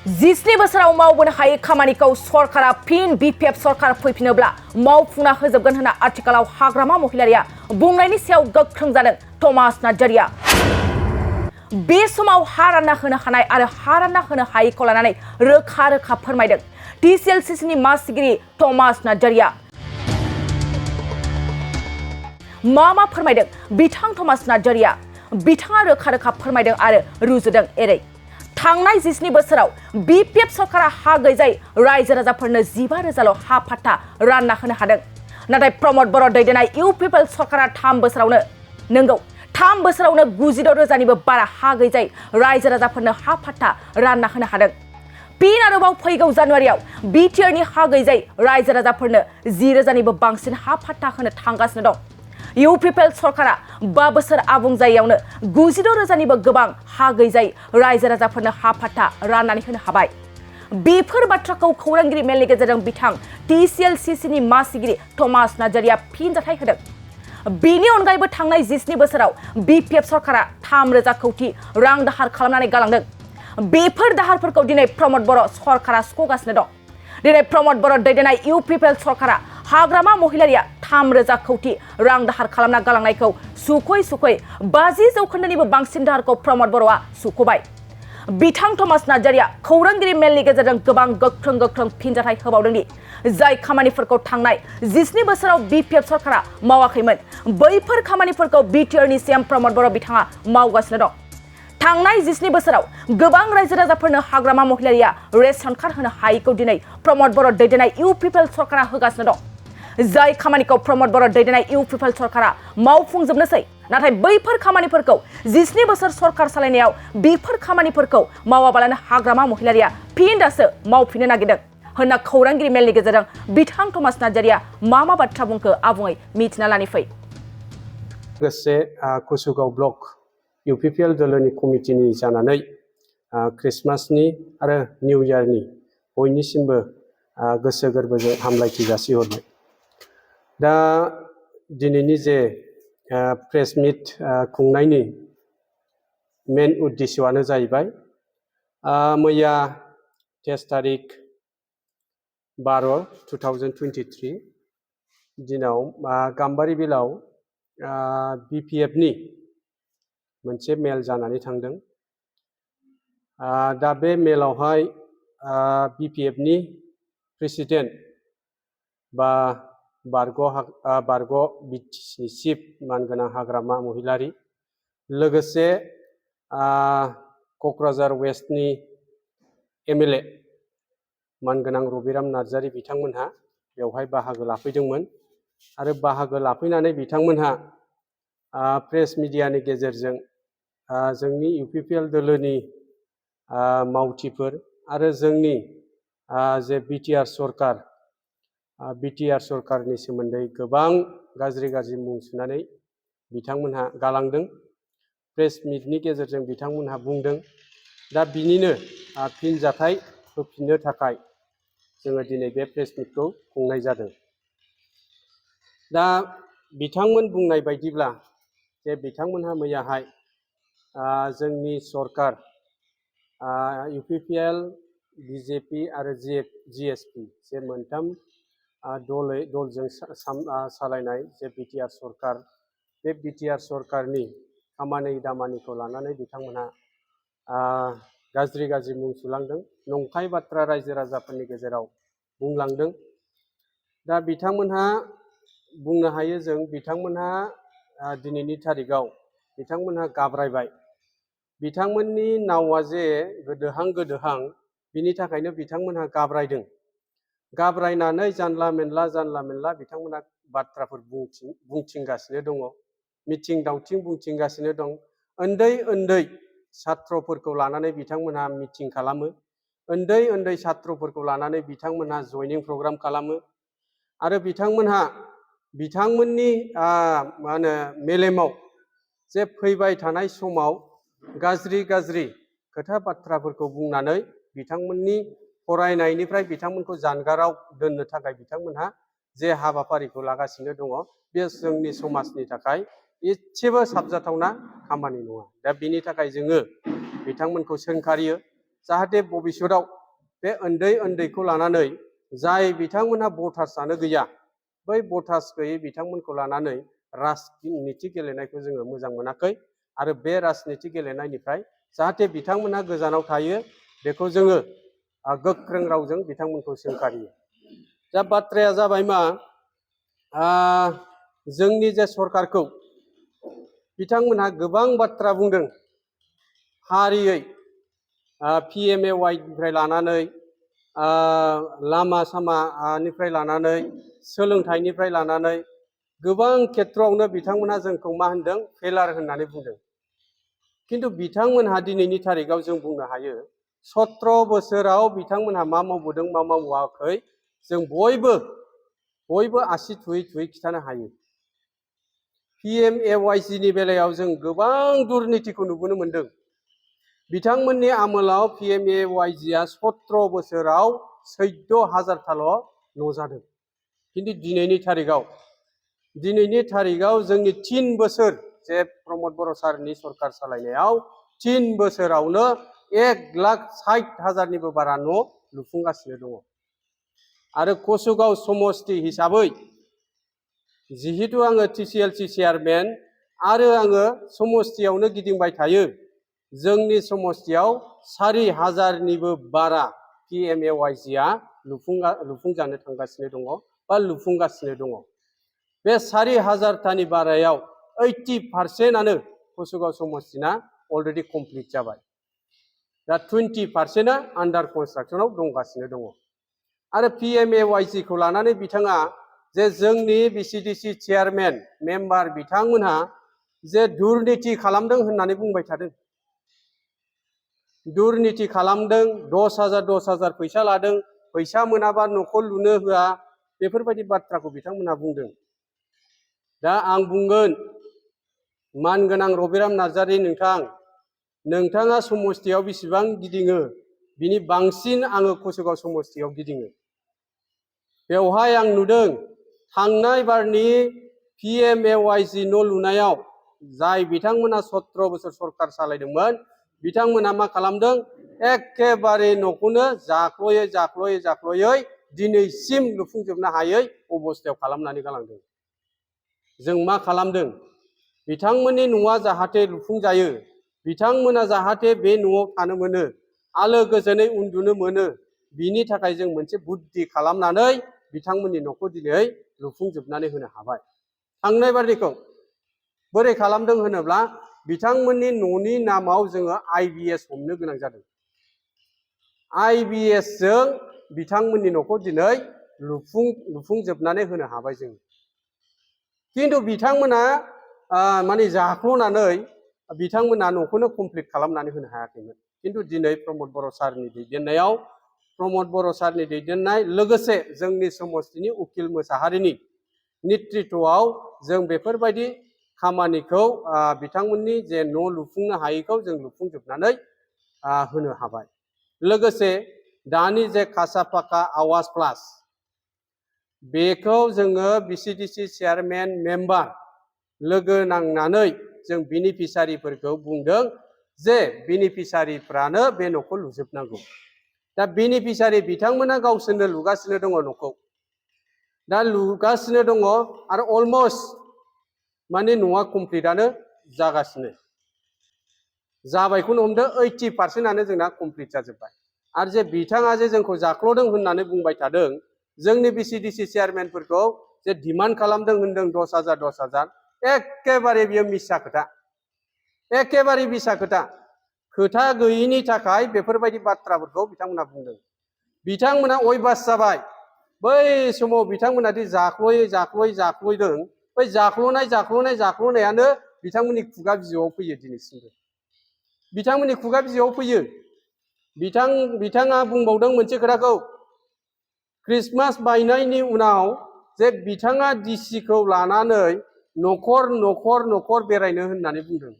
जिस्नि बोसोराव मावबोनो हायै खामानिखौ सरकारा फिन बिपिएफ सरकार फैफिनोब्ला मावफुंना होजोबगोन होनना आथिखालाव हाग्रामा महिलारिया बुंनायनि सायाव गोख्रों जादों थमास नार्जारिया। बे समाव हा रानना होनो हानाय आरो हा रानना होनो हायैखौ लानानै रोखा रोखा फोरमायदों टिसिएलसिसिनि मासिगिरि थमास नार्जारिया। मा फोरमायदों बिथां थमास नार्जारिया? बिथाङा रोखा रोखा फोरमायदों आरो रुजुदों एरै। थांनाय जिस्नि बोसोराव बिपिएफ सरकारा हा गैजायै रायजो राजाफोरनो 15,000ल' हा फाट्टा रानना होनो हादों। नाथाय प्रमद बर' दैदेननाय इउ पिपल सरकारा 3 बोसोरावनो नंगौ 3 बोसोरावनो 96,000निबो बारा हा गैजायै रायजो राजाफोरनो हा फाट्टा रानना होनो हादों। फिन आरोबाव फैगौ जानुवारियाव बिटिआरनि हा गैजायै रायजो राजाफोरनो 10,000निबो बांसिन हा फाट्टा होनो थांगासिनो दं। इउ पिपल सरकारा 5 बोसोर आबुं जायैयावनो 96,000निबो गोबां हा गैजायै रायजो राजाफोरनो हा फाट्टा राननानै होनो हाबाय। बेफोर बाथ्राखौ खौरांगिरि मेलनि गेजेरजों बिथां टिसिएलसिसिनि मासिगिरि थमास नार्जारिया फिनजाथाय होदों। बेनि अनगायैबो थांनाय 17 बोसोराव बिपिएफ सरकारा 3,000 कौटि रां दाहार खालामनानै गालांदों। बेफोर दाहारफोरखौ दिनै प्रमद बर' सरकारा सुख'गासिनो दं। दिनै प्रमद बर' दैदेननाय इउ पिपल सरकारा हाग्रामा महिलारिया 3,000 कौटि रां दाहार खालामना गालांनायखौ सुख'यै 50% बांसिन दाहारखौ प्रमद बर'आ सुख'बाय। बिथां थमास नार्जारिया खौरांगिरि मेलनि गेजेरजों गोबां गोख्रों फिनजाथाय होबावदों दि जाय खामानिफोरखौ थांनाय 17 बोसोराव बिपिएफ सरकारा मावाखैमोन बैफोर खामानिफोरखौ बिटिआरनि सिएम प्रमद बर' बिथाङा मावगासिनो दं। थांनाय 17 बोसोराव गोबां रायजो राजाफोरनो हाग्रामा महिलारिया रेशन कार्ड होनो हायैखौ दिनै प्रमद बर' दैदेननाय इउ पिपल सरकारा होगासिनो दं। जाय खामानिखौ प्रमद बर' दैदेननाय इउ पिपल सरकारा मावफुंजोबनोसै नाथाय बैफोर खामानिफोरखौ 17 बोसोर सरकार सालायनायाव बेफोर खामानिफोरखौ मावाबालानो हाग्रामा महिलारिया फिन दासो मावफिननो नागिरदों होनना खौरांगिरि मेलनि गेजेरजों बिथां थमास नार्जारिया मा बाथ्रा बुंखो आबुङै मिथिना लानि फै। लोगोसे कुसुगाव ब्लक इउपिपिएल दोलोनि कमिटिनि जानानै क्रिसमासनि आरो निउ इयारनि बयनिसिमबो गोसो गोरबोजों हामलायथि जासिहरबाय। दा दिनैनि जे प्रेस मिट खुंनायनि मेन उद्देश्यआनो जाहैबाय मैया 23 तारिख 12/2023 दिनाव गाम्बारि बिलाव बिपिएफनि मोनसे मेल जानानै थांदों। दा बे मेलावहाय बिपिएफनि प्रेसिडेन्ट बा बारग' बिटिसिनि चिफ मानगोनां हाग्रामा महिलारि लोगोसे क'क्राझार वेस्टनि एमएलए मानगोनां रबिराम नार्जारि बिथांमोनहा बेवहाय बाहागो लाफैदोंमोन आरो बाहागो लाफैनानै बिथांमोनहा प्रेस मिडियानि गेजेरजों जोंनि इउपिपिएल दोलोनि मावथिफोर आरो जोंनि जे बिटिआर सरकारनि सोमोन्दै गोबां गाज्रि मुं सुनानै बिथांमोनहा गालांदों। प्रेस मिटनि गेजेरजों बिथांमोनहा बुंदों। दा बिनिनो फिनजाथाय होफिननो थाखाय जोङो दिनै बे प्रेस मिटखौ खुंनाय जादों। दा बिथांमोन बुंनाय बायदिब्ला जे बिथांमोनहा मैयाहाय जोंनि सरकार इउपिपिएल बिजेपि आरो जिएसपि जे मोनथाम दलजों सालायनाय जे बिटिआर सरकार बे बिटिआर सरकारनि खामानि दामानिखौ लानानै बिथांमोनहा गाज्रि मुं सुलांदों, नंखाय बाथ्रा रायजो राजाफोरनि गेजेराव बुंलांदों। दा बिथांमोनहा बुंनो हायो जों बिथांमोनहा दिनैनि तारिखाव बिथांमोनहा गाब्रायबाय। बिथांमोननि नावा जे गोदोहां बिनि थाखायनो बिथांमोनहा गाब्रायदों। गाब्रायनानै जानला मेनला बिथांमोनहा बाथ्राफोर बुंथिंगासिनो दङ, मिथिं दावथिं बुंथिंगासिनो दं। उन्दै सात्रफोरखौ लानानै बिथांमोनहा मिथिं खालामो, उन्दै सात्रफोरखौ लानानै बिथांमोनहा जयनिं प्रग्राम खालामो आरो बिथांमोनहा बिथांमोननि मेलेमाव जे फैबाय थानाय समाव गाज्रि खोथा बाथ्राफोरखौ बुंनानै बिथांमोननि फरायनायनिफ्राय बिथांमोनखौ जानगाराव दोननो थाखाय बिथांमोनहा जे हाबाफारिखौ लागासिनो दङ बे जोंनि समाजनि थाखाय एसेबो साबजाथावना खामानि नङा। दा बिनि थाखाय जोङो बिथांमोनखौ सोंखारियो जाहाथे भबिष्यताव बे उन्दैखौ लानानै जाय बिथांमोनहा भटार्स जानो गैया बै भटार्स गैयै बिथांमोनखौ लानानै राजनिति गेलेनायखौ जोङो मोजां मोनाखै आरो बे राजनिति गेलेनायनिफ्राय जाहाथे बिथांमोनहा गोजानाव थायो बेखौ जोङो गोख्रों रावजों बिथांमोनखौ सोंखारियो। दा बाथ्राया जाबाय मा जोंनि जे सरकारखौ बिथांमोनहा गोबां बाथ्रा बुंदों फारियै PMAY निफ्राय लानानै लामा सामानिफ्राय लानानै सोलोंथाइनिफ्राय लानानै गोबां खेथ्रआवनो बिथांमोनहा जोंखौ मा होनदों फेलार होननानै बुंदों। किन्तु बिथांमोनहा दिनैनि थारिखआव जों बुंनो हायो 17 बोसोराव बिथांमोनहा मा मावबोदों मा मावाखै जों बयबो आसि थुयै खिथानो हायो। PMAYG नि बेलायाव जों गोबां दुर्नीतिखौ नुबोनो मोनदों। बिथांमोननि आमोलाव PMAYG आ 17 बोसोराव 14,000थाल' न' जादों। किन्तु दिनैनि थारिखआव जोंनि 3 बोसोर जे प्रमद बर' सारनि सरकार सालायनायाव 3 बोसोरावनो 1,60,000निबो बारा न' लुफुंगासिनो दङ। आरो कसुगाव समष्टि हिसाबै जिहेतु आङो TCLC चेयारमेन आरो आङो समष्टियावनो गिदिंबाय थायो जोंनि समष्टियाव 4,000निबो बारा PMAYG आ लुफुंजानो थांगासिनो दङ बा लुफुंगासिनो दङ। बे 4,000थानि बारायाव 80%आनो कसुगाव समष्टिना अलरेडि कमप्लिट जाबाय। दा 20%आ आन्डार कनस्ट्राक्सनाव दंगासिनो दङ। आरो PMAYG खौ लानानै बिथाङा जे जोंनि BCDC चेयारमेन मेम्बार बिथांमोनहा जे दुर्नीति खालामदों होननानै बुंबाय थादों। दुर्नीति खालामदों 10,000 फैसा लादों फैसा मोनाबा न'खौ लुनो होआ बेफोरबायदि बाथ्राखौ बिथांमोनहा बुंदों। दा आं बुंगोन मानगोनां रबिराम नार्जारी नोंथाङा समष्टियाव बेसेबां गिदिङो बिनि बांसिन आङो कसुगाव समष्टियाव गिदिङो। बेवहाय आं नुदों थांनाय बारनि PMAYG न' लुनायाव जाय बिथांमोना 17 बोसोर सरकार सालायदोंमोन बिथांमोना मा खालामदों एखेबारे न'खौनो जाख्ल'यै दिनैसिम लुफुंजोबनो हायै अबस्थायाव खालामनानै गालांदों। जों मा खालामदों बिथांमोननि न'आ जाहाथे लुफुंजायो बिथांमोना जाहाथे बे न'आव थानो मोनो आलो गोजोनै उन्दुनो मोनो बिनि थाखाय जों मोनसे बुद्धि खालामनानै बिथांमोननि न'खौ दिनै लुफुंजोबनानै होनो हाबाय। थांनाय बारनिखौ बोरै खालामदों होनोब्ला बिथांमोननि न'नि नामाव जोङो IBS हमनो गोनां जादों। IBS जों बिथांमोननि न'खौ दिनै लुफुंजोबनानै होनो हाबाय जों। किन्तु बिथांमोना माने जाख्ल'नानै बिथांमोना न'खौनो कमप्लिट खालामनानै होनो हायाखैमोन। किन्तु दिनै प्रमद बर' सारनि दैदेननायाव प्रमद बर' सारनि दैदेननाय लोगोसे जोंनि समष्टिनि उकिल मोसाहारिनि नेतृत्वआव जों बेफोरबायदि खामानिखौ बिथांमोननि जे न' लुफुंनो हायैखौ जों लुफुंजोबनानै होनो हाबाय। लोगोसे दानि जे खासा फाका आवास प्लास बेखौ जोङो BCDC चेयारमेन मेम्बार लोगो नांनानै जों बेनिफिसारिफोरखौ बुंदों जे बेनिफिसारिफ्रानो बे न'खौ लुजोबनांगौ। दा बेनिफिसारि बिथांमोना गावसोरनो लुगासिनो दङ न'खौ। दा लुगासिनो दङ आरो अलमस्ट माने न'आ कमप्लिटआनो जागासिनो। जाबायखौनो हमदो 80%आनो जोंना कमप्लिट जाजोब्बाय। आरो जे बिथाङा जे जोंखौ जाख्ल'दों होननानै बुंबाय थादों जोंनि BCDC चेयारमेनफोरखौ जे डिमान्ड खालामदों होनदों 10,000 एखेबारे बियो मिसा खोथा। एखेबारे मिसा खोथा। खोथा गैयिनि थाखाय बेफोरबायदि बाथ्राफोरखौ बिथांमोना बुंदों। बिथांमोना अयबास जाबाय। बै समाव बिथांमोना दि जाख्ल'यदों बै जाख्ल'नायानो बिथांमोननि खुगा बिजौआव फैयो दिनैसिमबो। बिथांमोननि खुगा बिजौआव फैयो। बिथाङा बुंबावदों मोनसे खोथाखौ क्रिसमास बायनायनि उनाव जे बिथाङा डिसिखौ लानानै न'खर बेरायनो होननानै बुंदों।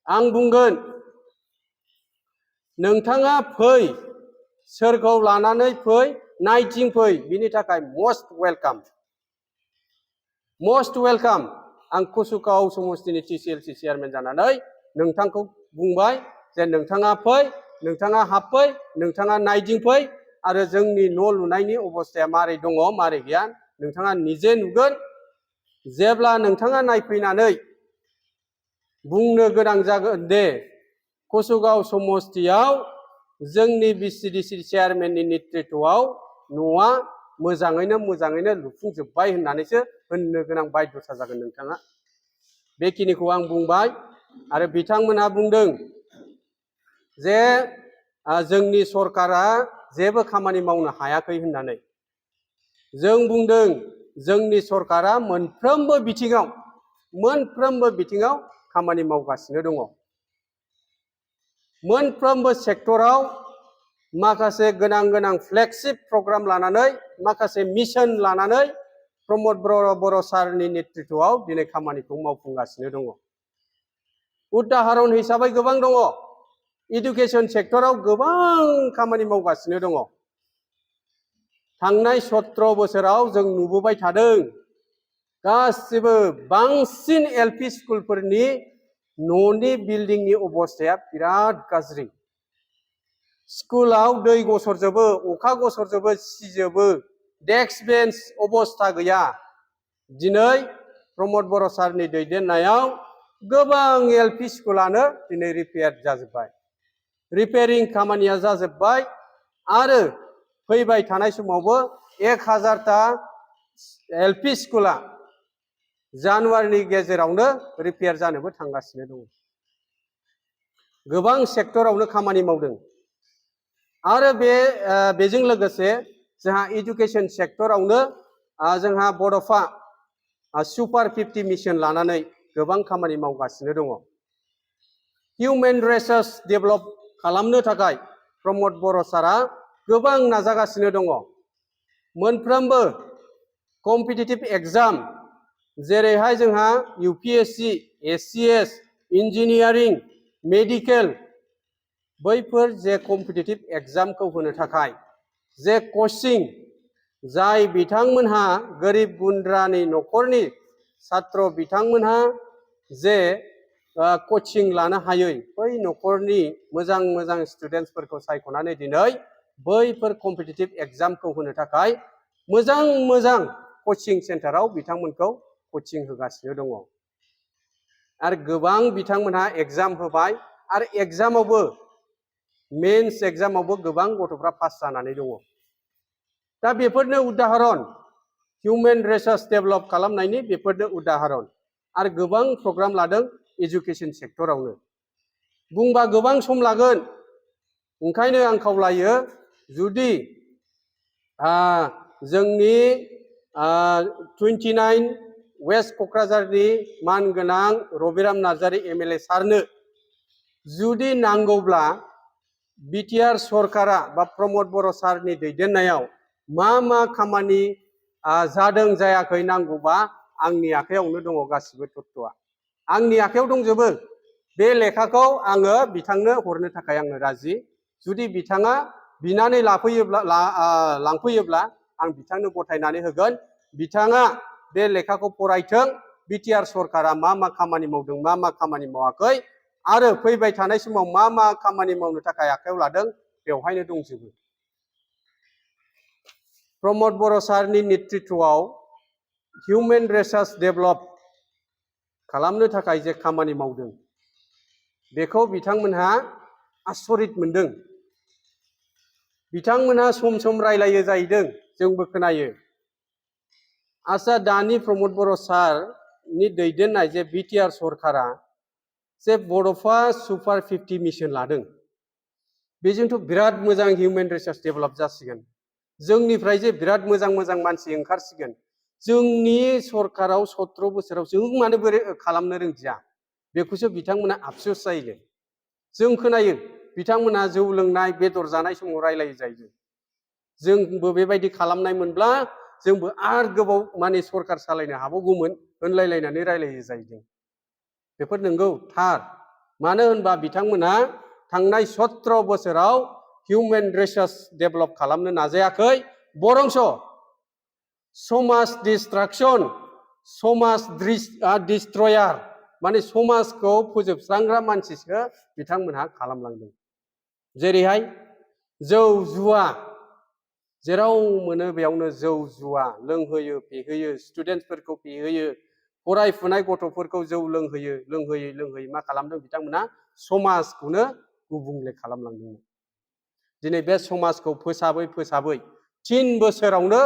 आं बुंगोन नोंथाङा फै सोरखौ लानानै फै नायथिं फै बिनि थाखाय मस्ट वेलकाम। आं कसुगाव समष्टिनि TCLC चेयारमेन जानानै नोंथांखौ बुंबाय जे नोंथाङा फै नोंथाङा हाबफै नोंथाङा नायदिंफै आरो जोंनि न' लुनायनि अबस्थाया मारै दङ मारै गैया नोंथाङा निजे नुगोन जेब्ला नोंथाङा नायफैनानै बुंनो गोनां जागोन दे कसुगाव समस्तियाव जोंनि बिसिडिसि चेयारमेननि नेतृत्वआव न'आ मोजाङैनो लुफुंजोब्बाय होननानैसो होननो गोनां बायध'था जागोन नोंथाङा बेखिनिखौ आं बुंबाय आरो बिथांमोनहा बुंदों जे जोंनि सरकारा जेबो खामानि मावनो हायाखै होननानै जों बुंदों जोंनि सरकारा मोनफ्रोमबो बिथिङाव खामानि मावगासिनो दङ मोनफ्रोमबो सेक्टराव माखासे गोनां फ्लेगशिप प्रग्राम लानानै माखासे मिशन लानानै प्रमद बर' सारनि नेतृत्वआव दिनै खामानिखौ मावफुंगासिनो दङ उदाहरन हिसाबै गोबां दङ इडुकेशन सेक्टराव गोबां खामानि मावगासिनो दङ थांनाय 17 बोसोराव जों नुबोबाय थादों गासिबो बांसिन एलपि स्कुलफोरनि न'नि बिल्डिंनि अबस्थाया बिराद गाज्रि स्कुलाव दै गसरजोबो अखा गसरजोबो सिजोबो डेस्क बेन्च अबस्था गैया दिनै प्रमद बर' सारनि दैदेननायाव गोबां एलपि स्कुलानो दिनै रिपेयार जाजोब्बाय रिपेयारिं खामानिया जाजोब्बाय आरो फैबाय थानाय समावबो 1000ता एलपि स्कुला जानुवारिनि गेजेरावनो रिपेयार जानोबो थांगासिनो दङ गोबां सेक्टरावनो खामानि मावदों आरो बेजों लोगोसे जोंहा इडुकेशन सेक्टरावनो जोंहा बड'फा सुपार 50 मिशन लानानै गोबां खामानि मावगासिनो दङ हिउमेन रिसोर्स डेभेलप खालामनो थाखाय प्रमद बर' सारा गोबां नाजागासिनो दङ मोनफ्रोमबो कम्पिटिटिभ एग्जाम जेरैहाय जोंहा यूपीएससी एससीएस इंजीनियरिंग मेडिकेल बैफोर जे कम्पिटिटिभ एग्जामखौ होनो थाखाय जे कोचिं जाय बिथांमोनहा गोरिब गुन्द्रानि न'खरनि छात्र बिथांमोनहा जे कोचिं लानो हायै बै न'खरनि मोजां स्टुडेन्ट्सफोरखौ सायख'नानै दिनै बैफोर कम्पिटिटिभ एग्जामखौ होनो थाखाय मोजां कोचिं सेन्टाराव बिथांमोनखौ कोचिं होगासिनो दङ आरो गोबां बिथांमोनहा एग्जाम होबाय आरो एग्जामावबो मेन्स एग्जामावबो गोबां गथ'फ्रा पास जानानै दङ दा बेफोरनो उदाहरन हिउमेन रिसोर्स डेभेलप खालामनायनि बेफोरनो उदाहरन आरो गोबां प्रग्राम लादों एजुकेशन सेक्टरावनो बुंबा गोबां सम लागोन ओंखायनो आं खावलायो जुदि जोंनि 29 वेस्ट क'क्राझारनि मानगोनां रबिराम नार्जारी एमएलए सारनो जुदि नांगौब्ला बिटिआर सरकारा बा प्रमद बर' सारनि दैदेननायाव मा खामानि जादों जायाखै नांगौबा आंनि आखायावनो दङ गासिबो तत्त्वआ आंनि आखायाव दंजोबो बे लेखाखौ आङो बिथांनो हरनो थाखाय आङो राजि जुदि बिथाङा बिनानै लांफैयोब्ला आं बिथांनो गथायनानै होगोन बिथाङा बे लेखाखौ फरायथों बिटिआर सरकारा मा खामानि मावदों मा खामानि मावाखै आरो फैबाय थानाय समाव मा खामानि मावनो थाखाय आखायाव लादों बेवहायनो दंजोबो प्रमद बर' सारनि नेतृत्वआव हिउमेन रिसोर्स डेभेलप खालामनो थाखाय जे खामानि मावदों बेखौ बिथांमोनहा आसरित मोनदों बिथांमोनहा सम रायलायो जाहैदों जोंबो खोनायो आच्छा दानि प्रमद बर' सारनि दैदेननाय जे बिटिआर सरकारा जे बड'फा सुपार 50 मिशन लादों बेजोंथ' बिराद मोजां हिउमेन रिसोर्स डेभेलप जासिगोन जोंनिफ्राय जे बिराद मोजां मानसि ओंखारसिगोन जोंनि सरकाराव 17 बोसोराव जों मानो बोरै खालामनो रोंदिया बेखौसो बिथांमोना आफसोस जायो जों खोनायो बिथांमोना जौ लोंनाय बेदर जानाय समाव रायलायो जायो जोंबो बेबायदि खालामनाय मोनब्ला जोंबो आर गोबाव माने सरकार सालायनो हाबावगौमोन होनलायलायनानै रायलायो जाहैदों बेफोर नंगौ थार मानो होनबा बिथांमोना थांनाय 17 बोसोराव हिउमेन रिसोर्स डेभेलप खालामनो नाजायाखै बरंस समाज डिस्ट्राक्शन समाज डिस्ट्रयार माने समाजखौ फोजोबस्रांग्रा मानसिसो बिथांमोनहा खालामलांदों जेरैहाय जौ जुवा जेराव मोनो बेयावनो जौ जुवा लोंहोयो फेहोयो स्टुडेन्टसफोरखौ फेहोयो फरायफुनाय गथ'फोरखौ जौ लोंहोयै मा खालामदों बिथांमोना समाजखौनो गुबुंले खालामलांदोंमोन। दिनै बे समाजखौ फोसाबै 3 बोसोरावनो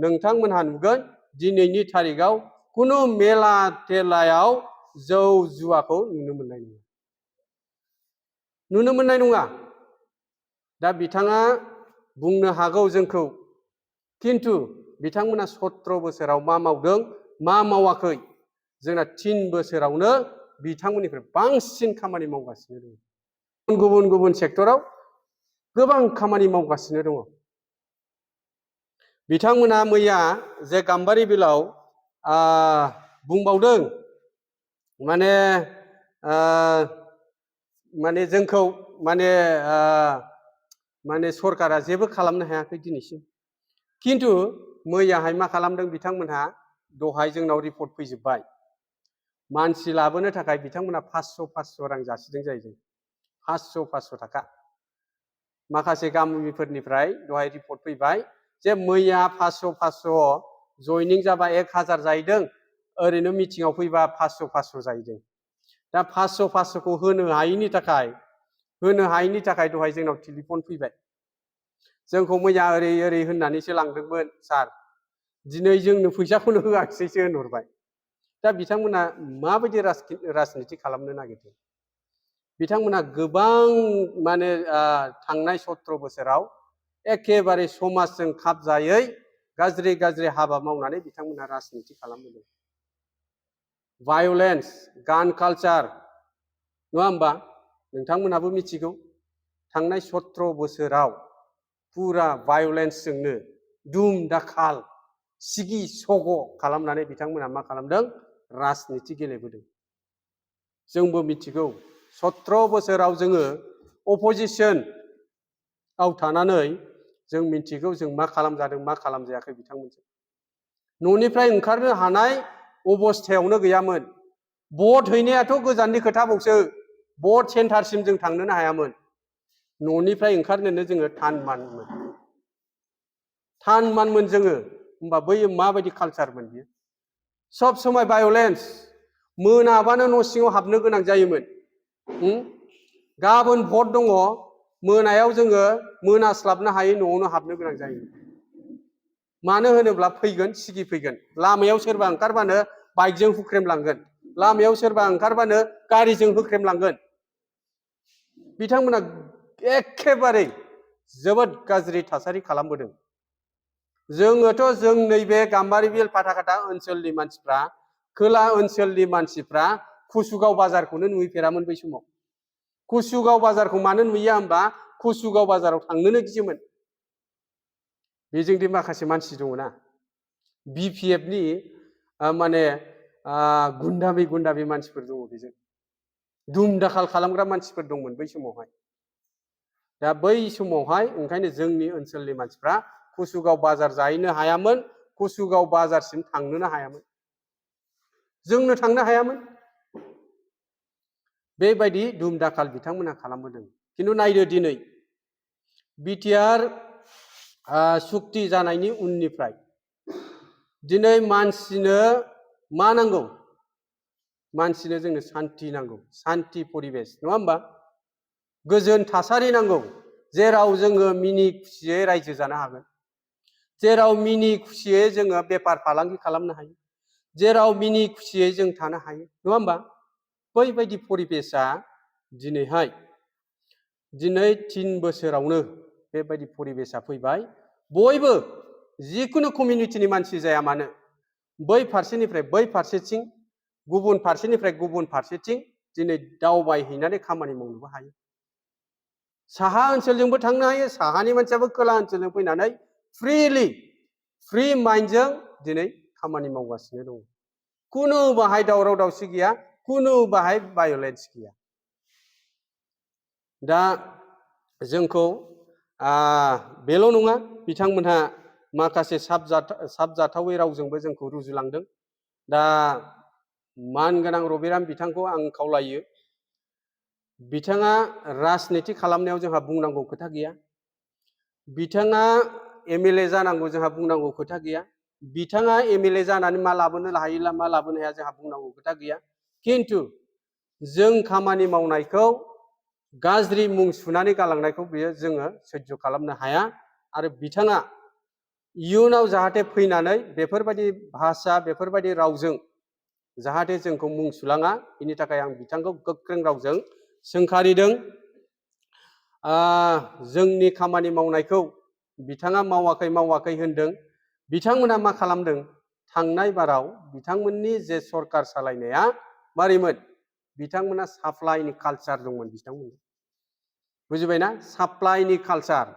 नोंथांमोनहा नुगोन दिनैनि थारिखाव कुनु मेला तेलायाव जौ जुवाखौ नुनो मोननाय नङा। दा बिथाङा बुंनो हागौ जोंखौ, किन्तु बिथांमोना 17 बोसोराव मा मावदों मा मावाखै जोंना 3 बोसोरावनो बिथांमोननिफ्राय बांसिन खामानि मावगासिनो दङ। गुबुन सेक्टराव गोबां खामानि मावगासिनो दङ। बिथांमोना मैया जे गाम्बारि बिलाव बुंबावदों माने जोंखौ माने सरकारा जेबो खालामनो हायाखै दिनैसिम। किन्तु मैयाहाय मा खालामदों बिथांमोनहा दहाय जोंनाव रिपर्ट फैजोब्बाय। मानसि लाबोनो थाखाय बिथांमोना 500 रां जासिदों जाहैदों। 500 थाखा। माखासे गामिफोरनिफ्राय दहाय रिपर्ट फैबाय जे मैया 500 जयनिं जाबा 1000 जाहैदों, ओरैनो मिटिङाव फैबा 500 जाहैदों। दा 500 खौ होनो हायैनि थाखाय दहाय जोंनाव टेलिफन फैबाय। जोंखौ मैया ओरै होननानैसो लांदोंमोन सार, दिनै जोंनो फैसाखौनो होआखिसैसो होनहरबाय। दा बिथांमोना माबायदि राजनिति खालामनो नागिरदों? बिथांमोना गोबां थांनाय 17 बोसोराव एखेबारे समाजजों खाबजायै गाज्रि हाबा मावनानै बिथांमोना राजनिति खालामबोदों। भायलेन्स, गान कालचार, नङा होमबा? नोंथांमोनहाबो मिथिगौ थांनाय 17 बोसोराव पुरा भायलेन्सजोंनो दुम दाखाल सिगि सग' खालामनानै बिथांमोना मा खालामदों? राजनिति गेलेबोदों। जोंबो मिथिगौ 17 बोसोराव जोङो अपोजिसनाव थानानै जों मिथिगौ जों मा खालामजादों मा खालामजायाखै बिथांमोनजों। न'निफ्राय ओंखारनो हानाय अबस्थायावनो गैयामोन। भट हैनायाथ' गोजाननि खोथाबावसो, भट सेन्टारसिम जों थांनोनो हायामोन। न'निफ्राय ओंखारनोनो जोङो थानमानमोन जोङो। होमबा बै माबायदि कालचारमोन बियो? सब समाय भायलेन्स, मोनाबानो न' सिङाव हाबनो गोनां जायोमोन। गाबोन भट दङ, मोनायाव जोङो मोनास्लाबनो हायै न'आवनो हाबनो गोनां जायोमोन। मानो होनोब्ला फैगोन सिगि फैगोन, लामायाव सोरबा ओंखारबानो बाइकजों हुख्रेमलांगोन, लामायाव सोरबा ओंखारबानो गारिजों हुख्रेमलांगोन। बिथांमोना एखेबारे जोबोद गाज्रि थासारि खालामबोदों। जोङोथ' जों नैबे गाम्बारि बिल फाथाखाथा ओनसोलनि मानसिफ्रा, खोला ओनसोलनि मानसिफ्रा कुसुगाव बाजारखौनो नुहैफेरामोन बै समाव। कुसुगाव बाजारखौ मानो नुहैया होमबा कुसुगाव बाजाराव थांनोनो गियोमोन। बेजोंदि माखासे मानसि दङना BPFनि गुन्दाबि मानसिफोर दङ, बेजों दुम दाखाल खालामग्रा मानसिफोर दंमोन बै समावहाय। दा बै समावहाय ओंखायनो जोंनि ओनसोलनि मानसिफ्रा कुसुगाव बाजार जाहैनो हायामोन, कुसुगाव बाजारसिम थांनोनो हायामोन, जोंनो थांनो हायामोन। बेबायदि दुम दाखाल बिथांमोना खालामबोदों। खिन्थु नायदो दिनै बिटिआर सुक्ति जानायनि उननिफ्राय दिनै मानसिनो मा नांगौ? मानसिनो जोंनो सान्ति नांगौ, सान्ति परिबेस, नङा होमबा? गोजोन थासारि नांगौ, जेराव जोङो मिनि खुसियै रायजो जानो हागोन, जेराव मिनि खुसियै जोङो बेफार फालांगि खालामनो हायो, जेराव मिनि खुसियै जों थानो हायो, नङा होमबा? बैबायदि परिबेसा दिनै 3 बोसोरावनो बेबायदि परिबेसा फैबाय। बयबो जिखुनु कमिउनिटिनि मानसि जाया मानो बै फारसेनिफ्राय बै फारसेथिं, गुबुन फारसेनिफ्राय गुबुन फारसेथिं दिनै दावबायहैनानै खामानि मावनोबो हायो। साहा ओनसोलजोंबो थांनो हायो, साहानि मानसियाबो खोला ओनसोलजों फैनानै फ्रि माइन्डजों दिनै खामानि मावगासिनो दङ। कुनु बाहाय दावराव दावसि गैया, कुनु बाहाय भायलेन्स गैया। दा जोंखौ बेल' नङा, बिथांमोनहा माखासे साबजाथावै रावजोंबो जोंखौ रुजुलांदों। दा मानगोनां रबिराम बिथांखौ आं खावलायो, बिथाङा राजनिति खालामनायाव जोंहा बुंनांगौ खोथा गैया। बिथाङा एमएलए जानांगौ जोंहा बुंनांगौ खोथा गैया। बिथाङा एमएलए जानानै मा लाबोनो हायो मा लाबोनो हाया जोंहा बुंनांगौ खोथा गैया। खिन्थु जों खामानि मावनायखौ गाज्रि मुं सुनानै गालांनायखौ बियो जोङो सैज्य खालामनो हाया। आरो बिथाङा इयुनाव जाहाथे फैनानै बेफोरबायदि भाषा बेफोरबायदि रावजों जाहाथे जोंखौ मुं सुलाङा, बिनि थाखाय आं बिथांखौ गोख्रों रावजों सोंखारिदों। जोंनि खामानि मावनायखौ बिथाङा मावाखै होनदों। बिथांमोना मा खालामदों? थांनाय बाराव बिथांमोननि जे सरकार सालायनाया मारैमोन? बिथांमोना साप्लाइनि कालचार दंमोन बिथांमोन। बुजिबायना? साप्लाइनि कालचार।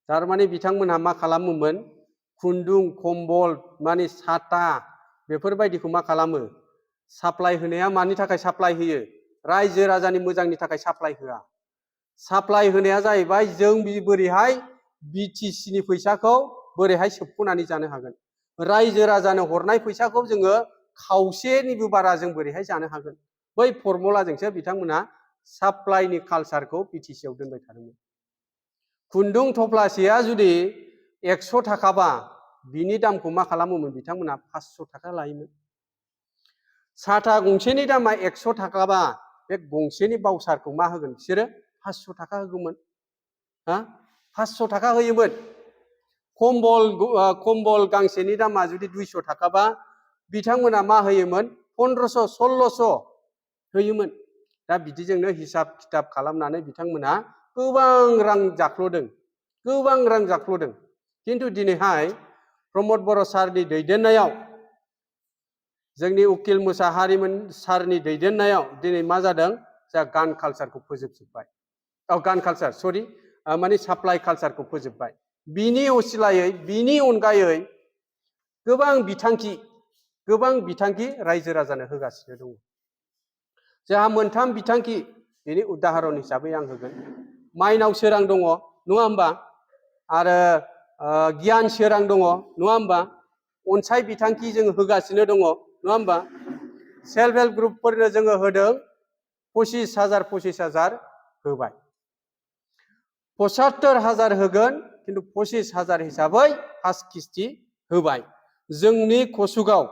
थारमाने बिथांमोनहा मा खालामोमोन? खुन्दुं कम्बल माने साथा बेफोरबायदिखौ मा खालामो? साप्लाइ होनाया मानि थाखाय साप्लाइ होयो? रायजो राजानि मोजांनि थाखाय साप्लाइ होआ। साप्लाइ होनाया जाहैबाय जों बोरैहाय बिटिसिनि फैसाखौ बोरैहाय सोबख'नानै जानो हागोन, रायजो राजानो हरनाय फैसाखौ जोङो खावसेनिबो बारा जों बोरैहाय जानो हागोन, बै फर्मुलाजोंसो बिथांमोना साप्लाइनि कालचारखौ बिटिसिआव दोनबाय थादोंमोन। खुन्दुं थफ्लासेया जुदि 100 थाखाबा बिनि दामखौ मा खालामोमोन? बिथांमोना 500 थाखा लायोमोन। साथा गंसेनि दामा 100 थाखाबा बे गंसेनि बावसारखौ मा होगोन? बिसोरो 500 थाखा होगौमोन। 500 थाखा होयोमोन। कम्बल गांसेनि दामा जुदि 200 थाखाबा बिथांमोना मा होयोमोन? 1500 1600 होयोमोन। दा बिदिजोंनो हिसाब खिथाब खालामनानै बिथांमोना गोबां रां जाख्ल'दों, गोबां रां जाख्ल'दों। खिन्थु दिनैहाय प्रमद बर' सारनि दैदेननायाव, जोंनि उकिल मुसाहारिमोन सारनि दैदेननायाव दिनै मा जादों? जा गान कालचारखौ फोजोबजोब्बाय। गान कालचार सरि माने साप्लाइ कालचारखौ फोजोबबाय। बिनि असिलायै बिनि अनगायै गोबां बिथांखि रायजो राजानो होगासिनो दङ। जोंहा मोनथाम बिथांखि, बेनि उदाहरन हिसाबै आं होगोन। माइनाव सोरां दङ, नङा होमबा? आरो गियान सोरां दङ, नङा होमबा? अनसाय बिथांखि जोङो होगासिनो दङ, नङा होमबा? सेल्फ हेल्प ग्रुपफोरनो जोङो होदों 25,000 होबाय। 75,000 होगोन, खिन्थु 25,000 हिसाबै फार्स्ट किस्ति होबाय। जोंनि कसुगाव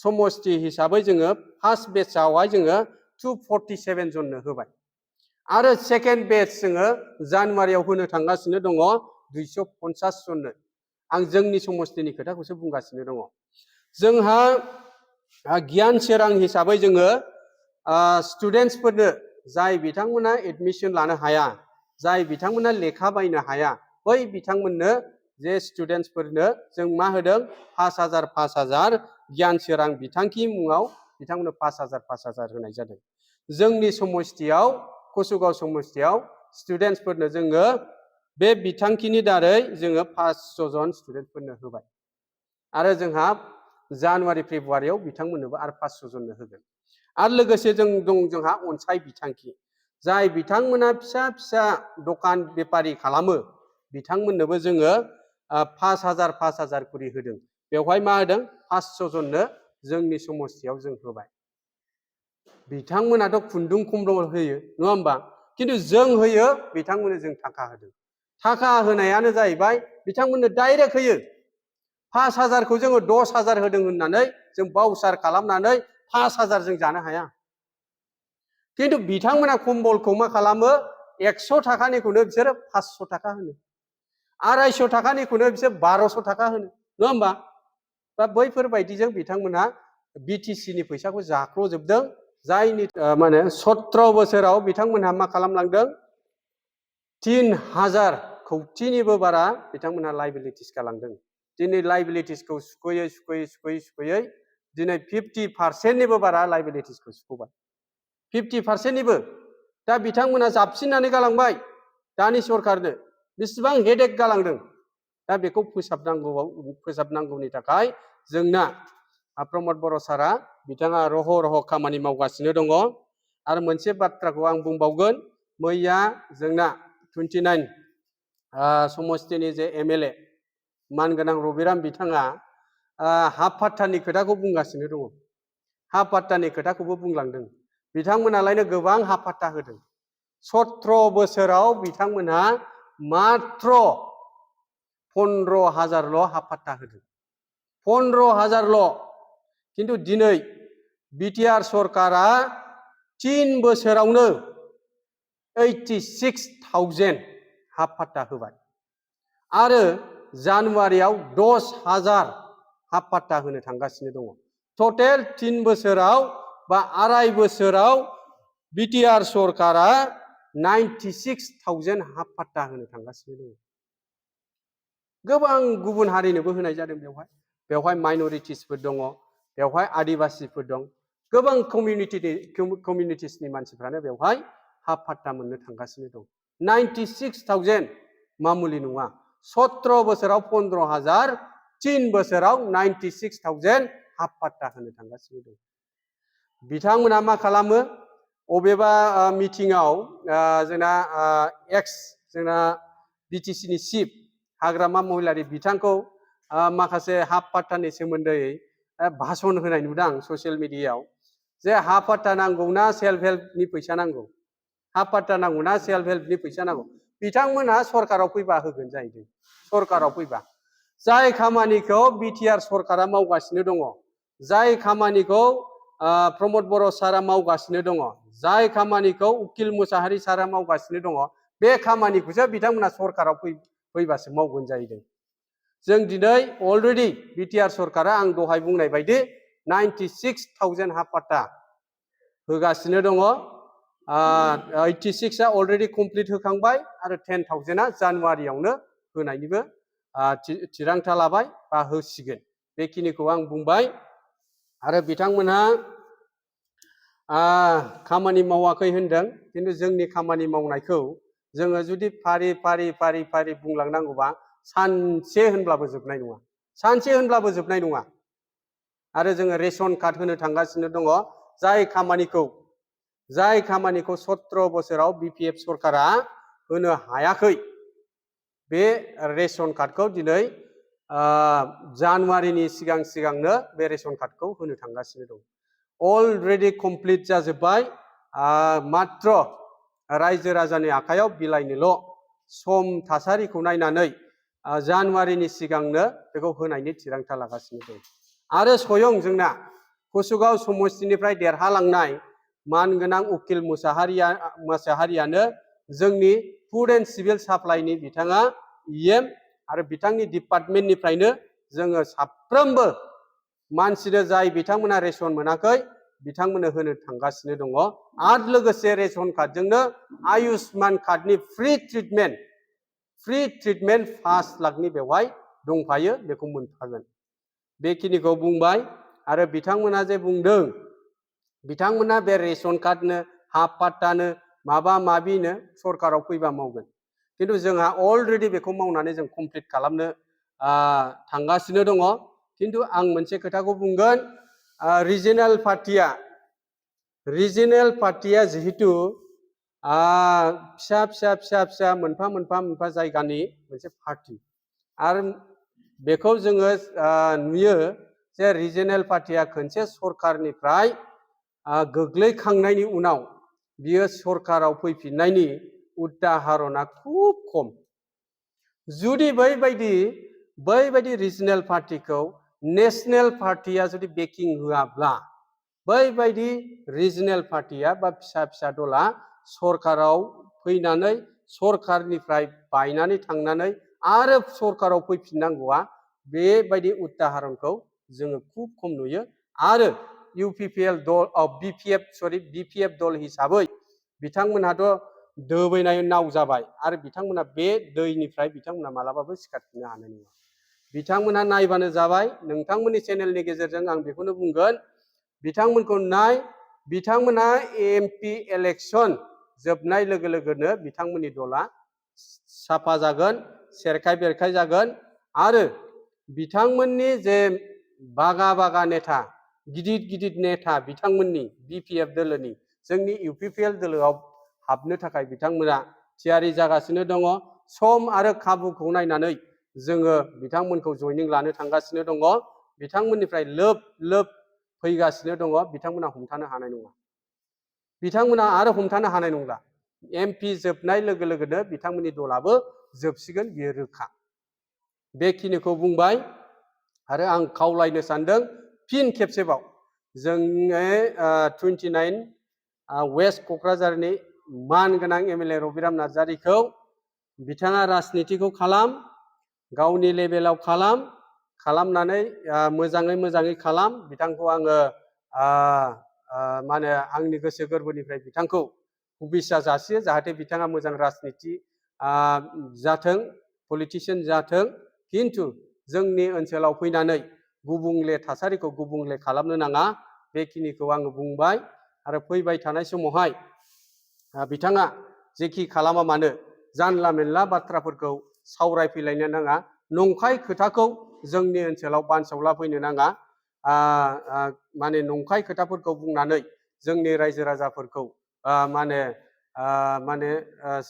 समस्ति हिसाबै जोङो फार्स्ट बेचआवहाय जोङो 247 जननो होबाय। आरो सेकेन्ड बेच जोङो जानुवारियाव होनो थांगासिनो दङ 250 जननो। आं जोंनि समस्तिनि खोथाखौसो बुंगासिनो दङ। जोंहा गियान सोरां हिसाबै जोङो स्टुडेन्टसफोरनो, जाय बिथांमोना एडमिसन लानो हाया, जाय बिथांमोना लेखा बायनो हाया, बै बिथांमोननो जे स्टुडेन्टसफोरनो जों मा होदों? 5,000 गियान सोरां बिथांखि मुङाव बिथांमोननो 5,000 होनाय जादों। जोंनि समस्तियाव, कसुगाव समस्तियाव स्टुडेन्टसफोरनो जोङो बे बिथांखिनि दारै जोङो 500 जन स्टुडेन्टफोरनो होबाय। आरो जोंहा जानुवारि फेब्रुवारियाव बिथांमोननोबो आरो 500 जननो होगोन। आरो लोगोसे जोंहा अनसाय बिथांखि, जाय बिथांमोना फिसा फिसा दखान बेपारि खालामो, बिथांमोननोबो जोङो 5,000 करि होदों। बेवहाय मा होदों? 500 जननो जोंनि समस्तियाव जों होबाय। बिथांमोनाथ' खुन्दुं कम्बल होयो, नङा होमबा? खिन्थु जों होयो, बिथांमोननो जों थाखा होदों। थाखा होनायानो जाहैबाय बिथांमोननो डाइरेक्ट होयो। 5,000खौ जोङो 10,000 होदों होननानै जों बावसार खालामनानै 5,000 जों जानो हाया। खिन्थु बिथांमोना कम्बलखौ मा खालामो? 100 थाखानिखौनो बिसोरो 500 थाखा होनो, 250 थाखानिखौनो बिसोर 1200 थाखा होनो, नङा होमबा? दा बैफोरबायदिजों बिथांमोना बिटिसिनि फैसाखौ जाख्ल'जोबदों। जायनि माने 17 बोसोराव बिथांमोनहा मा खालामलांदों? 3,000 कौटिनिबो बारा बिथांमोनहा लाइबिलिटिस गालांदों। दिनै लाइबिलिटिसखौ सुख'यै दिनै 50%निबो बारा लाइबिलिटिसखौ सुख'बाय। 50%निबो। दा बिथांमोना जाबसिननानै गालांबाय दानि सरकारनो, बेसेबां हेडेक गालांदों। दा बेखौ फोसाबनांगौनि थाखाय जोंना प्रमद बर' सारा बिथाङा रह' खामानि मावगासिनो दङ। आरो मोनसे बाथ्राखौ आं बुंबावगोन, मैया जोंना 29 समस्तिनि जे एमएलए मानगोनां रबिराम बिथाङा हाफ पाट्टानि खोथाखौ बुंगासिनो दङ। हाफ पाट्टानि खोथाखौबो बुंलांदों। बिथांमोनालायनो गोबां हाफ पाट्टा होदों। 17 बोसोराव बिथांमोनहा मात्र 15,000ल' हाफात्ता होदों। 15,000ल'। किन्तु दिनै बिटिआर सरकारा 3 बोसोरावनो 86,000 हाफात्ता होबाय आरो जानुवारियाव 10,000 हाफात्ता होनो थांगासिनो दङ। टटेल 3 बोसोराव बा 2.5 बोसोराव बिटिआर सरकारा 96,000 हाफात्ता होनो थांगासिनो दङ। गोबां गुबुन हारिनोबो होनाय जादों बेवहाय माइनरिटिसफोर दङ, बेवहाय आदिबासिफोर दं, गोबां कमिउनिटिसनि मानसिफ्रानो बेवहाय हाफात्ता मोननो थांगासिनो दं। 96,000 मामुलि नङा। 17 बोसोराव 15,000, 3 बोसोराव 96,000 हाफात्ता होनो थांगासिनो दं। बिथांमोना मा खालामो? अबेबा मिटिङाव जोंना जोंना बिटिसिनि चिफ हाग्रामा महिलारि बिथांखौ माखासे हाफात्तानि सोमोन्दै भाषण होनाय नुदां ससियेल मिडियायाव, जे हाफात्ता नांगौना सेल्फ हेल्पनि फैसा नांगौ, हाफात्ता नांगौना सेल्फ हेल्पनि फैसा नांगौ। बिथांमोनहा सरकाराव फैबा होगोन जाहैदों। सरकाराव फैबा जाय खामानिखौ बिटिआर सरकारा मावगासिनो दङ, जाय खामानिखौ प्रमद बर' सारा मावगासिनो दङ, जाय खामानिखौ उकिल मुसाहारि सारा मावगासिनो दङ, बे खामानिखौसो बिथांमोना सरकाराव फैबासो मावगोन जाहैदों। जों दिनै अलरेडि बिटिआर सरकारा आं दहाय बुंनाय बायदि 96,000 हाफात्ता होगासिनो दङ। 86आ अलरेडि कमप्लिट होखांबाय आरो 10,000आ जानुवारियावनो होनायनिबो थिरांथा लाबाय बा होसिगोन। बेखिनिखौ आं बुंबाय। आरो बिथांमोनहा खामानि मावाखै होनदों, किन्तु जोंनि खामानि मावनायखौ जोङो जुदि फारि फारि बुंलांनांगौबा सानसे होनब्लाबो जोबनाय नङा। सानसे होनब्लाबो जोबनाय नङा। आरो जोङो रेशन कार्ड होनो थांगासिनो दङ, जाय खामानिखौ 17 बोसोराव बिपिएफ सरकारा होनो हायाखै, बे रेशन कार्डखौ दिनै जानुवारिनि सिगांनो बे रेशन कार्डखौ होनो थांगासिनो दं। अलरेडि कमप्लिट जाजोब्बाय। मात्र रायजो राजानि आखायाव बिलाइनोल' सम थासारिखौ नायनानै जानुवारिनि सिगांनो बेखौ होनायनि थिरांथा लागासिनो दं। आरो स्वयं जोंना कुसुगाव समस्तिनिफ्राय देरहालांनाय मानगोनां उकिल मुसाहारियानो जोंनि फुड एन्ड सिभिल साप्लाइनि बिथाङा इएम आरो बिथांनि डिपार्टमेन्टनिफ्रायनो जोङो साफ्रोमबो मानसिनो जाय बिथांमोना रेशन मोनाखै बिथांमोननो होनो थांगासिनो दङ। आरो लोगोसे रेशन कार्डजोंनो आयुष्मान कार्डनि फ्रि ट्रिटमेन्ट 5 लाखनि बेवहाय दंफायो, बेखौ मोनफागोन। बेखिनिखौ बुंबाय। आरो बिथांमोना जे बुंदों बिथांमोना बे रेशन कार्डनो हाफात्तानो माबा माबिनो सरकाराव फैबा मावगोन, किन्तु जोंहा अलरेडि बेखौ मावनानै जों कमप्लिट खालामनो थांगासिनो दङ। किन्तु आं मोनसे खोथाखौ बुंगोन, रिजनेल पार्टिया जिहेतु फिसा मोनफा जायगानि मोनसे पार्टी, आरो बेखौ जोङो नुयो जे रिजनेल पार्टिया खनसे सरकारनिफ्राय गोग्लैखांनायनि उनाव बियो सरकाराव फैफिननायनि उदाहरना खुब खम। जुदि बैबायदि रिजनेल पार्टिखौ नेशनेल पार्टिया जुदि बेकिं होआब्ला, बैबायदि रिजनेल पार्टिया बा फिसा दला सरकाराव फैनानै सरकारनिफ्राय बायनानै थांनानै आरो सरकाराव फैफिननांगौआ, बेबायदि उदाहरनखौ जोङो खुब खम नुयो। आरो बिपिएफ दल हिसाबै बिथांमोनहाथ' दोबैनाय नाव जाबाय, आरो बिथांमोना बे दैनिफ्राय बिथांमोना मालाबाबो सिखारफिननो हानाय नङा। बिथांमोनहा नायबानो जाबाय। नोंथांमोननि चेनेलनि गेजेरजों आं बेखौनो बुंगोन, बिथांमोनखौ नाय, बिथांमोनहा एमपि इलेक्सन जोबनाय लोगो लोगोनो बिथांमोननि दला साफा जागोन, सेरखाय बेरखाय जागोन। आरो बिथांमोननि जे बागा नेता, गिदिर नेता बिथांमोननि बिपिएफ दोलोनि, जोंनि इउपिपिएल दोलोआव हाबनो थाखाय बिथांमोना थियारि जागासिनो दङ। सम आरो खाबुखौ नायनानै जोङो बिथांमोनखौ जइनिं लानो थांगासिनो दङ। बिथांमोननिफ्राय लोब फैगासिनो दङ। बिथांमोना हमथानो हानाय नङा। बिथांमोना आरो हमथानो हानाय नंला। MP जोबनाय लोगो लोगोनो बिथांमोननि दलाबो जोबसिगोन बियो रोखा। बेखिनिखौ बुंबाय आरो आं खावलायनो सानदों फिन खेबसेबाव जोंनि 29 वेस्ट क'क्राझारनि मानगोनां MLA रबिराम नार्जारिखौ बिथाङा राजनितिखौ खालाम, गावनि लेभेलाव खालामनानै मोजाङै खालाम। बिथांखौ आङो मा होनो आंनि गोसो गोरबोनिफ्राय बिथांखौ हुबिसा जासियो जाहाथे बिथाङा मोजां राजनिति जाथों, पलिटिशियान जाथों। खिन्थु जोंनि ओनसोलाव फैनानै गुबुंले थासारिखौ गुबुंले खालामनो नाङा, बेखिनिखौ आङो बुंबाय। आरो फैबाय थानाय समावहाय बिथाङा जेखि खालामा मानो जानला मेनला बाथ्राफोरखौ सावरायफैलायनो नाङा, नंखाय खोथाखौ जोंनि ओनसोलाव बानसावला फैनो नाङा। माने नंखाय खोथाफोरखौ बुंनानै जोंनि रायजो राजाफोरखौ माने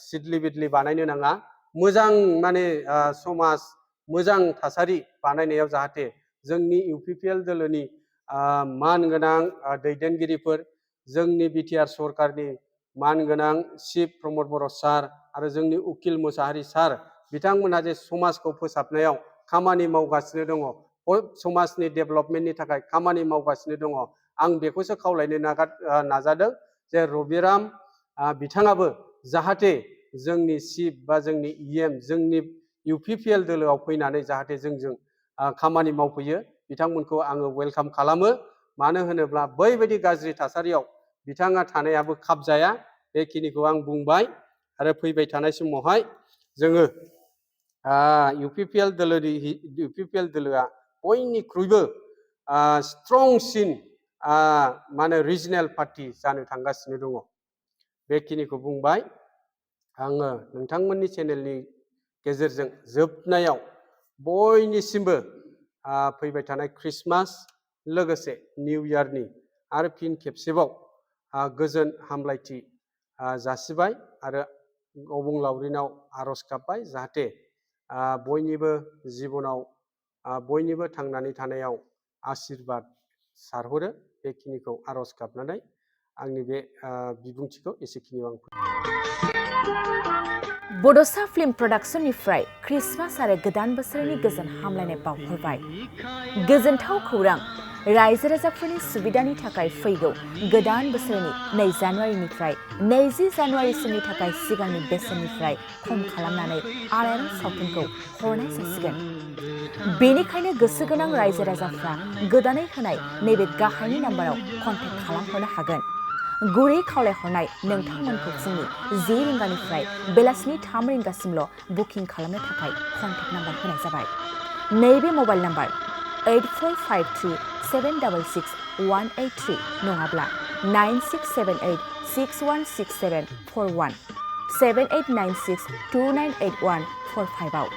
सिदलि बिदलि बानायनो नाङा। मोजां माने समाज मोजां थासारि बानायनायाव जाहाथे जोंनि UPPL दोलोनि मानगोनां दैदेनगिरिफोर, जोंनि BTR सरकारनि मानगोनां चिफ प्रमद बर' सार आरो जोंनि उकिल मुसाहारि सार बिथांमोनहा जे समाजखौ फोसाबनायाव खामानि मावगासिनो दङ, समाजनि डेभेलपमेन्टनि थाखाय खामानि मावगासिनो दङ, आं बेखौसो खावलायनो नाजादों जे रबिराम बिथाङाबो जाहाथे जोंनि चिफ बा जोंनि EM जोंनि UPPL दोलोआव फैनानै जाहाथे जोंजों खामानि मावफैयो, बिथांमोनखौ आङो वेलकाम खालामो। मानो होनोब्ला बैबायदि गाज्रि थासारियाव बिथाङा थानायाबो खाबजाया। बेखिनिखौ आं बुंबाय। आरो फैबाय थानाय समावहाय जोङो UPPL दोलोआ बयनिख्रुइबो स्ट्रंसिन माने रिजनेल पार्टि जानो थांगासिनो दङ। बेखिनिखौ बुंबाय। आङो नोंथांमोननि चेनेलनि गेजेरजों जोबनायाव बयनिसिमबो फैबाय थानाय क्रिसमास लोगोसे निउ इयारनि आरो फिन खेबसेबाव गोजोन हामलायथि जासिबाय आरो अबंलावरिनाव आर'ज गाबबाय जाहाथे बयनिबो जिबनाव बयनिबो थांनानै थानायाव आशीर्बाद सारहरो। बेखिनिखौ आर'ज गाबनानै आंनि बे बिबुंथिखौ एसेखिनियाव आं बड'सा फिल्म प्रडाक्शननिफ्राय क्रिसमास आरो गोदान बोसोरनि गोजोन हामलायनाय बावहरबाय। गोजोनथाव खौरां, रायजो राजाफोरनि सुबिदानि थाखाय फैगौ गोदान बोसोरनि 2 जानुवारिनिफ्राय 20 जानुवारिसिमनि थाखाय सिगांनि बेसेननिफ्राय खम खालामनानै आलायारन सावथुनखौ हरनाय जासिगोन। बेनिखायनो गोसो गोनां रायजो राजाफ्रा गोदानै होनाय नैबे गाहायनि नाम्बाराव कन्टेक्ट खालामहरनो हागोन। गुरै खावलायहरनाय नोंथांमोनखौ फुंनि 10 रिंगानिफ्राय बेलासिनि 3 रिंगासिमल' बुकिं खालामनो थाखाय कन्टेक्ट नाम्बार होनाय जाबाय। नैबे मबाइल नाम्बार 8453766183 नङाब्ला 9678616741 7896298145 आव